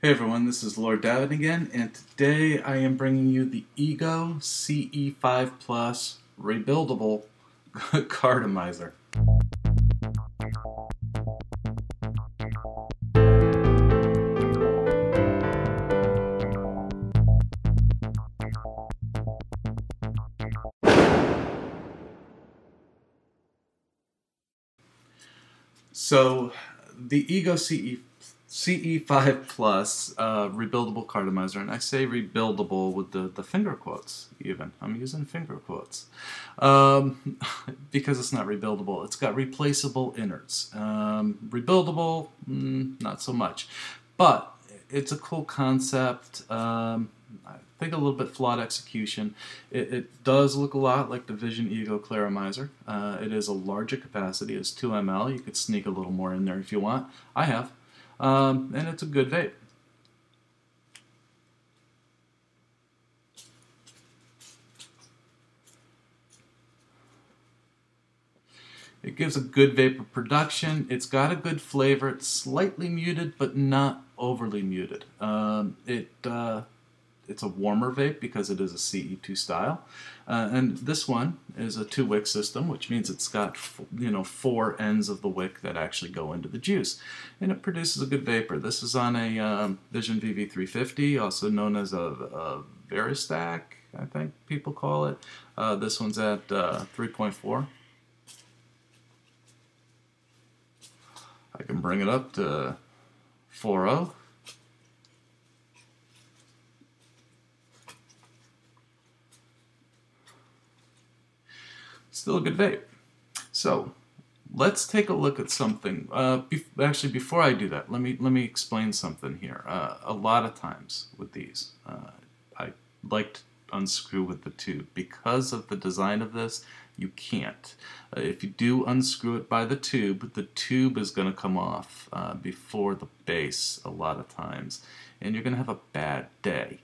Hey everyone, this is LordDavon again, and today I am bringing you the eGo CE5 Plus rebuildable Cartomizer. So the eGo CE5 Plus rebuildable Cartomizer, and I say rebuildable with the finger quotes even. I'm using finger quotes because it's not rebuildable. It's got replaceable innards. Rebuildable, not so much. But it's a cool concept. I think a little bit flawed execution. It does look a lot like the Vision eGo Cartomizer. It is a larger capacity. It's 2 ml. You could sneak a little more in there if you want. I have. And it's a good vape. It gives a good vapor production. It's got a good flavor. It's slightly muted, but not overly muted. It's a warmer vape because it is a CE2 style, and this one is a 2-wick system, which means it's got 4 ends of the wick that actually go into the juice, and it produces a good vapor. This is on a Vision VV350, also known as a Veristack, I think people call it. This one's at 3.4. I can bring it up to 4.0. Still a good vape. So let's take a look at something. Actually, before I do that, let me explain something here. A lot of times with these, I like to unscrew with the tube. Because of the design of this, you can't. If you do unscrew it by the tube is going to come off before the base a lot of times, and you're going to have a bad day.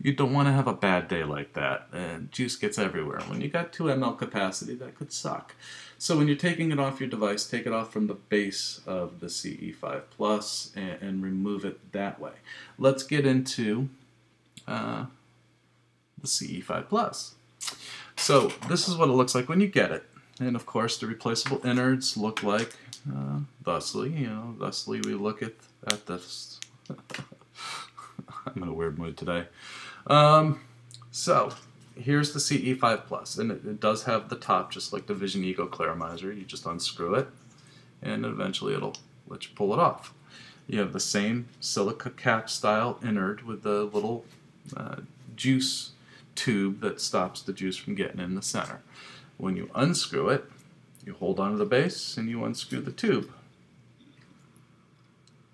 You don't want to have a bad day like that, and juice gets everywhere. When you got 2 ml capacity, that could suck. So when you're taking it off your device, take it off from the base of the CE5 Plus and remove it that way. Let's get into the CE5 Plus. So this is what it looks like when you get it, and of course the replaceable innards look like thusly. Thusly we look at this. I'm in a weird mood today. So here's the CE5 Plus, and it does have the top just like the Vision eGo Cartomizer. You just unscrew it, and eventually it'll let you pull it off. You have the same silica cap style innard with the little juice tube that stops the juice from getting in the center. When you unscrew it, you hold onto the base and you unscrew the tube,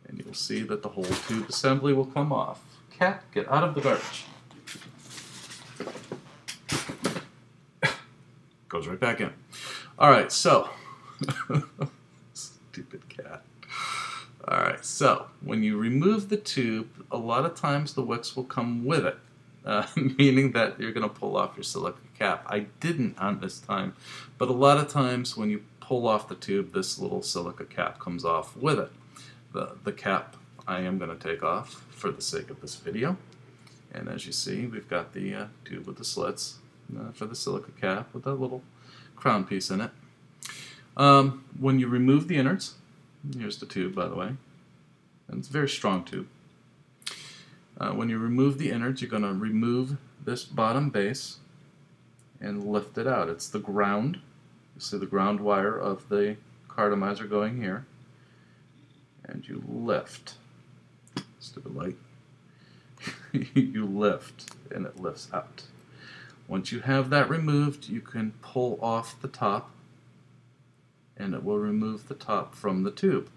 and you'll see that the whole tube assembly will come off. Cat, get out of the garbage. Goes right back in. Alright, so stupid cat. Alright, so when you remove the tube, a lot of times the wicks will come with it, meaning that you're going to pull off your silica cap. I didn't on this time, but a lot of times when you pull off the tube, this little silica cap comes off with it. The cap I am going to take off for the sake of this video, and as you see, we've got the tube with the slits for the silica cap with that little crown piece in it. When you remove the innards, here's the tube by the way, and it's a very strong tube. When you remove the innards, you're going to remove this bottom base and lift it out. It's the ground. You see the ground wire of the Cartomizer going here, and you lift. Stupid light. You lift, and it lifts out. Once you have that removed, you can pull off the top, and it will remove the top from the tube.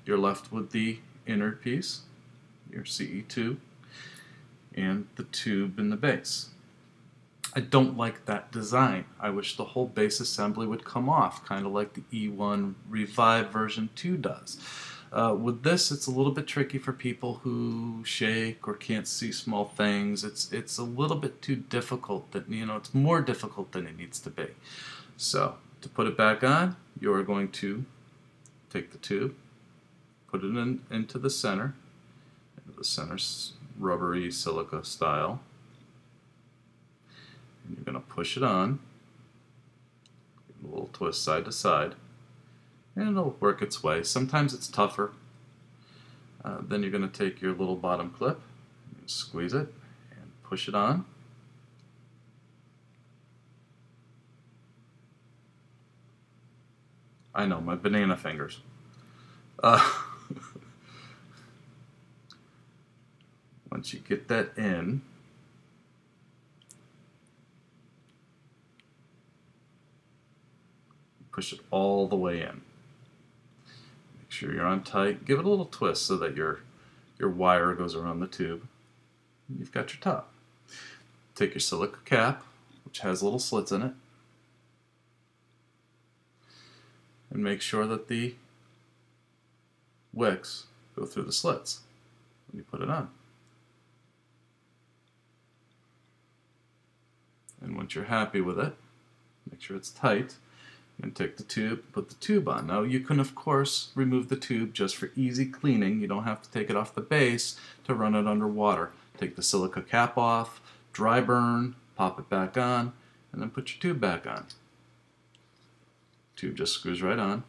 You're left with the innard piece, your CE2, and the tube in the base. I don't like that design. I wish the whole base assembly would come off, kind of like the E1 Revive version 2 does. With this, it's a little bit tricky for people who shake or can't see small things. It's a little bit too difficult. It's more difficult than it needs to be. So to put it back on, you are going to take the tube, put it into the center rubbery silica style. And you're going to push it on. Give it a little twist side to side. And it'll work its way. Sometimes it's tougher. Then you're going to take your little bottom clip, squeeze it, and push it on. I know, my banana fingers. Once you get that in, push it all the way in. Make sure you're on tight. Give it a little twist so that your wire goes around the tube. And you've got your top. Take your silica cap, which has little slits in it, and make sure that the wicks go through the slits when you put it on. And once you're happy with it, make sure it's tight, and take the tube, put the tube on. Now you can of course remove the tube just for easy cleaning. You don't have to take it off the base to run it under water. Take the silica cap off, dry burn, pop it back on, and then put your tube back on. Tube just screws right on.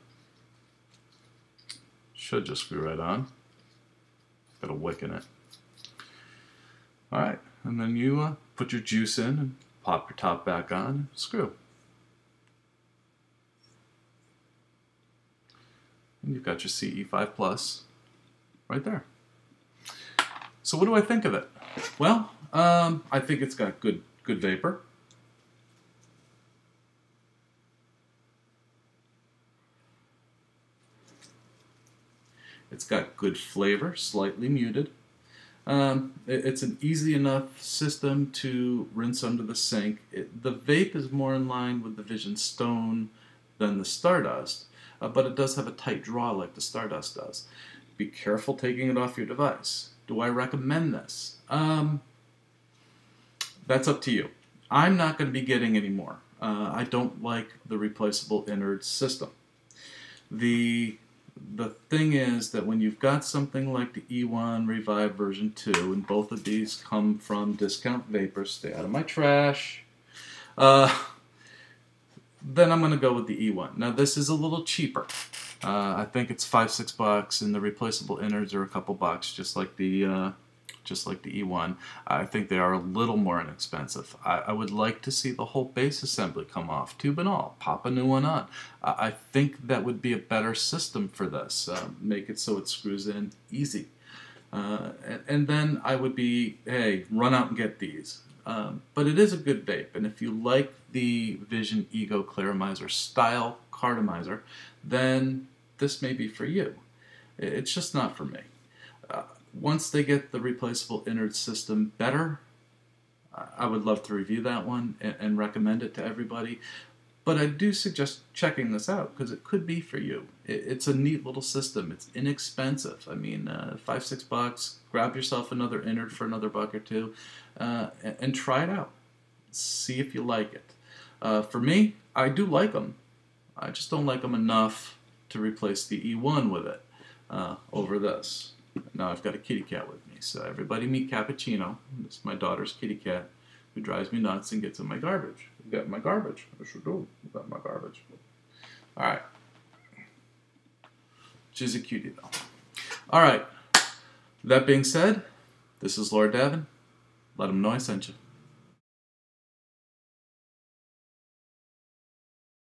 Should just screw right on. Got a wick in it. Alright, and then you put your juice in and pop your top back on and screw. And you've got your CE5 Plus right there. So what do I think of it? Well, I think it's got good vapor. It's got good flavor, slightly muted. It's an easy enough system to rinse under the sink. The vape is more in line with the Vision Stone than the Stardust, but it does have a tight draw like the Stardust does. Be careful taking it off your device. Do I recommend this? That's up to you. I'm not going to be getting any more. I don't like the replaceable innards system. The thing is that when you've got something like the E1 Revive version 2, and both of these come from Discount Vapor, stay out of my trash, then I'm going to go with the E1. Now this is a little cheaper. I think it's $5-6, and the replaceable innards are a couple bucks, just like the E1. I think they are a little more inexpensive. I would like to see the whole base assembly come off, tube and all, pop a new one on. I think that would be a better system for this. Make it so it screws in easy. And then I would be, hey, run out and get these. But it is a good vape, and if you like the Vision eGo Cartomizer style Cartomizer, then this may be for you. It's just not for me. Once they get the replaceable innards system better, I would love to review that one and recommend it to everybody. But I do suggest checking this out because it could be for you. It's a neat little system. It's inexpensive. I mean, $5-6. Grab yourself another innard for another buck or two, and try it out. See if you like it. For me, I do like them. I just don't like them enough to replace the E1 with it over this. Now I've got a kitty cat with me, so everybody meet Cappuccino. This is my daughter's kitty cat who drives me nuts and gets in my garbage. I got my garbage. I sure do. I got my garbage. Alright. She's a cutie though. Alright. That being said, this is LordDavon. Let them know I sent you.